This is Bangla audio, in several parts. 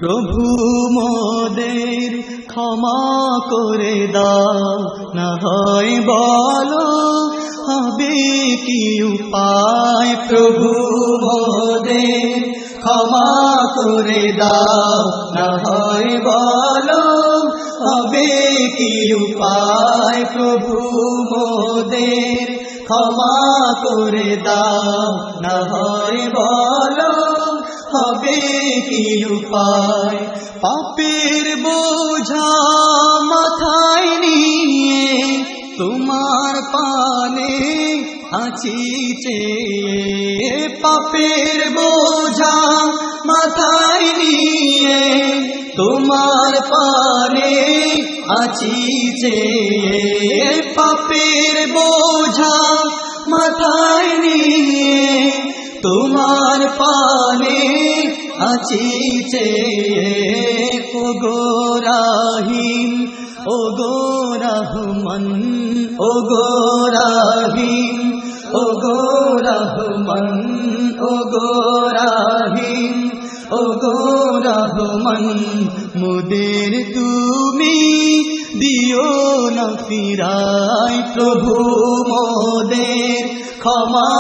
প্রভু মোদের ক্ষমা করে দাও, না হয় বলো হবে কি উপায়। প্রভু মোদের ক্ষমা করে দাও, না হয় বলো হবে কি উপায়। প্রভু মোদের ক্ষমা করে দাও, না হয় বলো হবে কি উপায়। পাপের বোঝা মাথায় নিয়ে তোমার পানে আছি চেয়ে। পাপের বোঝা মাথায় নিয়ে তোমার পানে আছি চেয়ে। পাপের বোঝা মাথায় নিয়ে তোমার পানে আছি চেয়ে। ও গো রাহিম, ও গো রহমান, ও গো রাহিম, ও গো রহমান, ও গো রাহিম, ও গো রহমান। মোদের তুমি দিও না ফিরাই। প্রভু মোদের ক্ষমা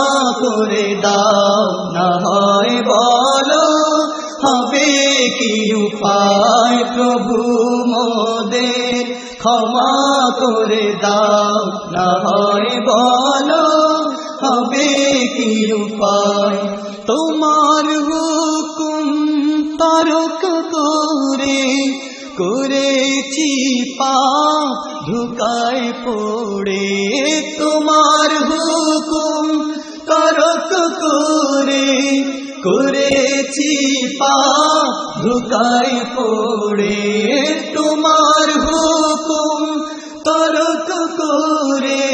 করে দাও, না হয় বলো হবে কি উপায়। প্রভু মোদের ক্ষমা করে দাও, না হয় বলো হবে কি উপায়। তোমার হুকুম তরক করে করেছি পাপ ধোঁকায় পড়ে। তোমার হুকুম তরক করে করেছি পাপ ধোঁকায় পড়ে। তোমার হুকুম তরক করে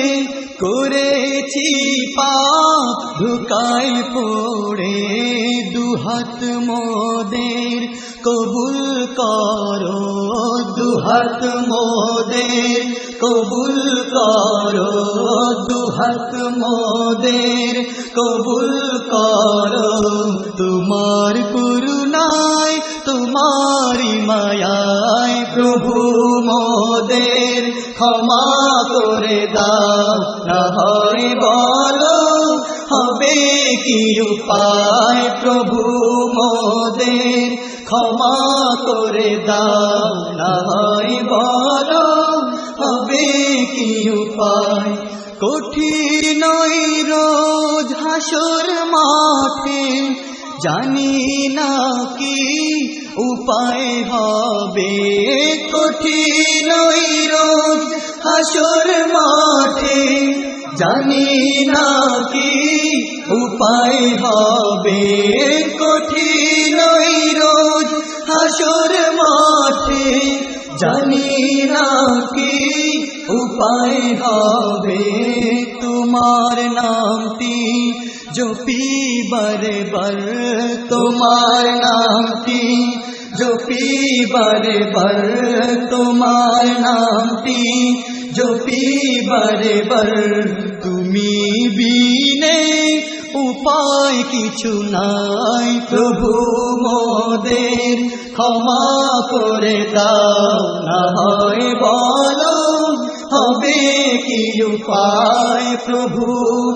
করেছি পাপ ধোঁকায় পড়ে। দুহাত মোদের কবুল করো, দুহাত মোদের কবুল করো, দুহাত মোদের কবুল করো। তোমার করুণায় তোমারি মায়ায় প্রভু মোদের ক্ষমা করে দাও, না হয় বলো হবে কি উপায়। প্রভু মোদের ক্ষমা করে দাও, না হয় বলো হবে কি উপায়। কঠিন রোজ হাসর মাঠে জানি না কি উপায় হবে। কঠিন রোজ হাসর মাঠে জানি না কি উপায় হবে। কঠিন রোজ হাসর মাঠে জানি না কি উপায় হবে। তোমার নামটি জপি বারে বার, তোমার নামটি জপি বারে বার, তোমার নামটি জপি বারে বার। তুমি বিনে উপায় কিছু নাই। প্রভু মোদের ক্ষমা করে দাও, না হয় বলো হবে কি উপায়। প্রভু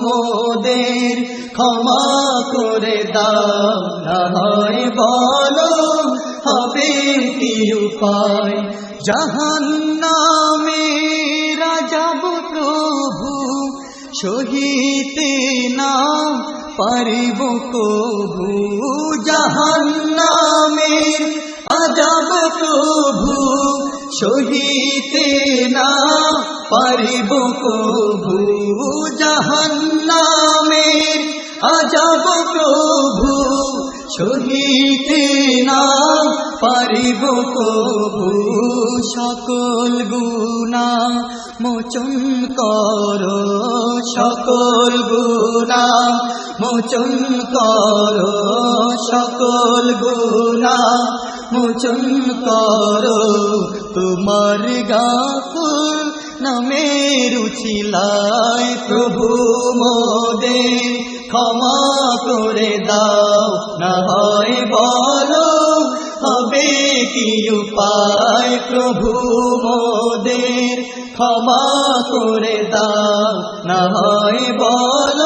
মোদের ক্ষমা করে দাও, না হয় বলো হবে কি উপায়। জাহান্নামে যাব প্রভু সহিতে না পারিব কভু। জাহান্নামের আযাব প্রভু সহিতে না পারিব কভু। জাহান্নামের আযাব প্রভু সহিতে না পারিব কভু। সকল গুনাহ মোচন করো, সকল গুনাহ মোচন করো, সকল গুনাহ মোচন করো। তোমার গাফুর নামের উছিলায় প্রভু মোদের ক্ষমা করে দাও, না হয় বলো হবে কি উপায়, প্রভু মোদের ক্ষমা করে দাও, না হয় বলো।